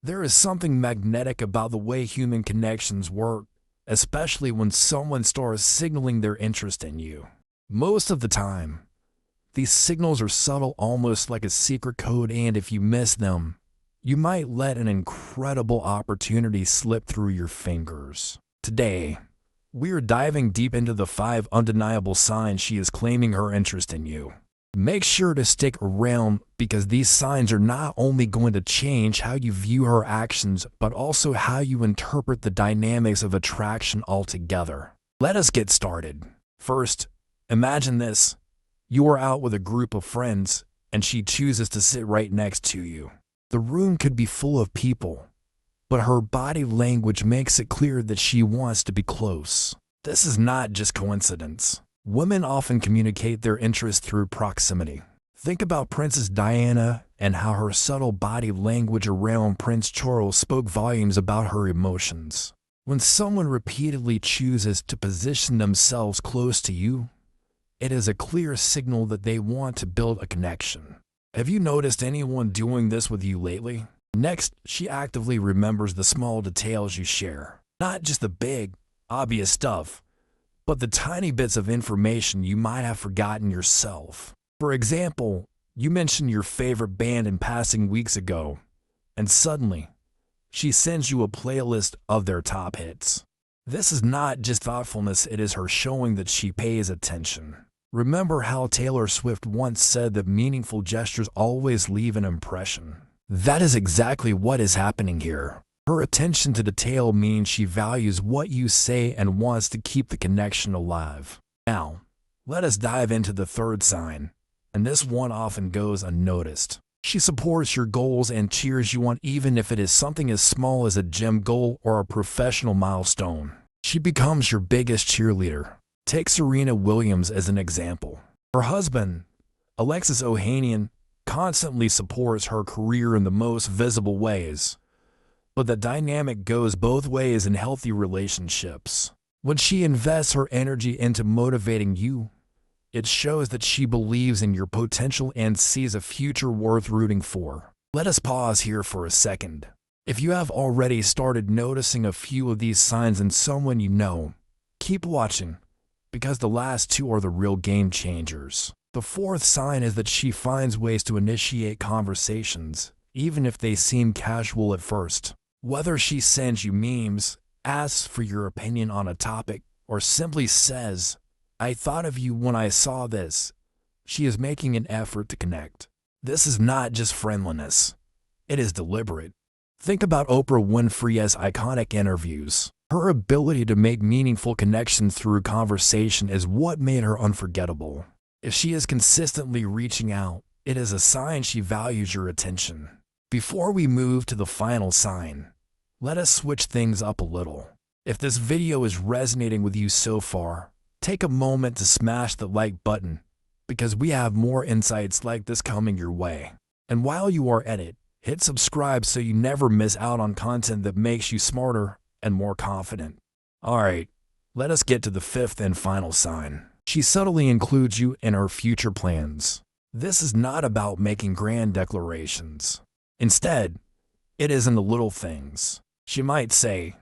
There is something magnetic about the way human connections work, especially when someone starts signaling their interest in you. Most of the time, these signals are subtle, almost like a secret code, and if you miss them, you might let an incredible opportunity slip through your fingers. Today, we are diving deep into the 5 undeniable signs she is claiming her interest in you. Make sure to stick around because these signs are not only going to change how you view her actions, but also how you interpret the dynamics of attraction altogether. Let us get started. First, imagine this. You are out with a group of friends, and she chooses to sit right next to you. The room could be full of people, but her body language makes it clear that she wants to be close. This is not just coincidence. Women often communicate their interest through proximity. Think about Princess Diana and how her subtle body language around Prince Charles spoke volumes about her emotions. When someone repeatedly chooses to position themselves close to you, it is a clear signal that they want to build a connection. Have you noticed anyone doing this with you lately? Next, she actively remembers the small details you share. Not just the big, obvious stuff, but the tiny bits of information you might have forgotten yourself. For example, you mentioned your favorite band in passing weeks ago, and suddenly, she sends you a playlist of their top hits. This is not just thoughtfulness, it is her showing that she pays attention. Remember how Taylor Swift once said that meaningful gestures always leave an impression? That is exactly what is happening here. Her attention to detail means she values what you say and wants to keep the connection alive. Now, let us dive into the third sign, and this one often goes unnoticed. She supports your goals and cheers you on even if it is something as small as a gym goal or a professional milestone. She becomes your biggest cheerleader. Take Serena Williams as an example. Her husband, Alexis Ohanian, constantly supports her career in the most visible ways. But the dynamic goes both ways in healthy relationships. When she invests her energy into motivating you, it shows that she believes in your potential and sees a future worth rooting for. Let us pause here for a second. If you have already started noticing a few of these signs in someone you know, keep watching, because the last 2 are the real game changers. The fourth sign is that she finds ways to initiate conversations, even if they seem casual at first. Whether she sends you memes, asks for your opinion on a topic, or simply says, "I thought of you when I saw this," she is making an effort to connect. This is not just friendliness. It is deliberate. Think about Oprah Winfrey's iconic interviews. Her ability to make meaningful connections through conversation is what made her unforgettable. If she is consistently reaching out, it is a sign she values your attention. Before we move to the final sign, let us switch things up a little. If this video is resonating with you so far, take a moment to smash the like button, because we have more insights like this coming your way. And while you are at it, hit subscribe so you never miss out on content that makes you smarter and more confident. Alright, let us get to the fifth and final sign. She subtly includes you in her future plans. This is not about making grand declarations. Instead, it is in the little things. She might say,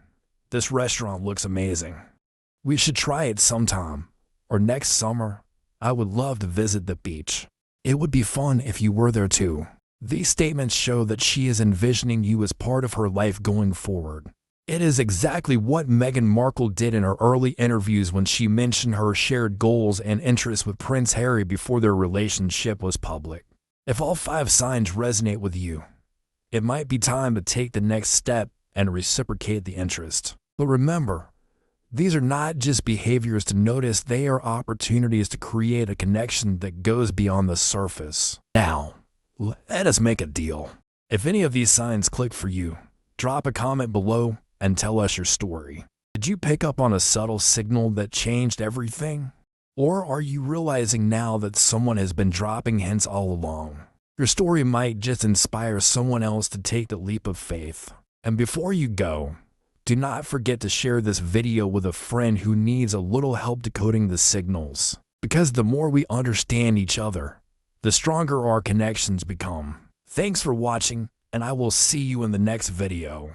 "This restaurant looks amazing. We should try it sometime." Or, "Next summer, I would love to visit the beach. It would be fun if you were there too." These statements show that she is envisioning you as part of her life going forward. It is exactly what Meghan Markle did in her early interviews when she mentioned her shared goals and interests with Prince Harry before their relationship was public. If all 5 signs resonate with you, it might be time to take the next step and reciprocate the interest. But remember, these are not just behaviors to notice, they are opportunities to create a connection that goes beyond the surface. Now, let us make a deal. If any of these signs click for you, drop a comment below and tell us your story. Did you pick up on a subtle signal that changed everything? Or are you realizing now that someone has been dropping hints all along? Your story might just inspire someone else to take the leap of faith. And before you go, do not forget to share this video with a friend who needs a little help decoding the signals. Because the more we understand each other, the stronger our connections become. Thanks for watching, and I will see you in the next video.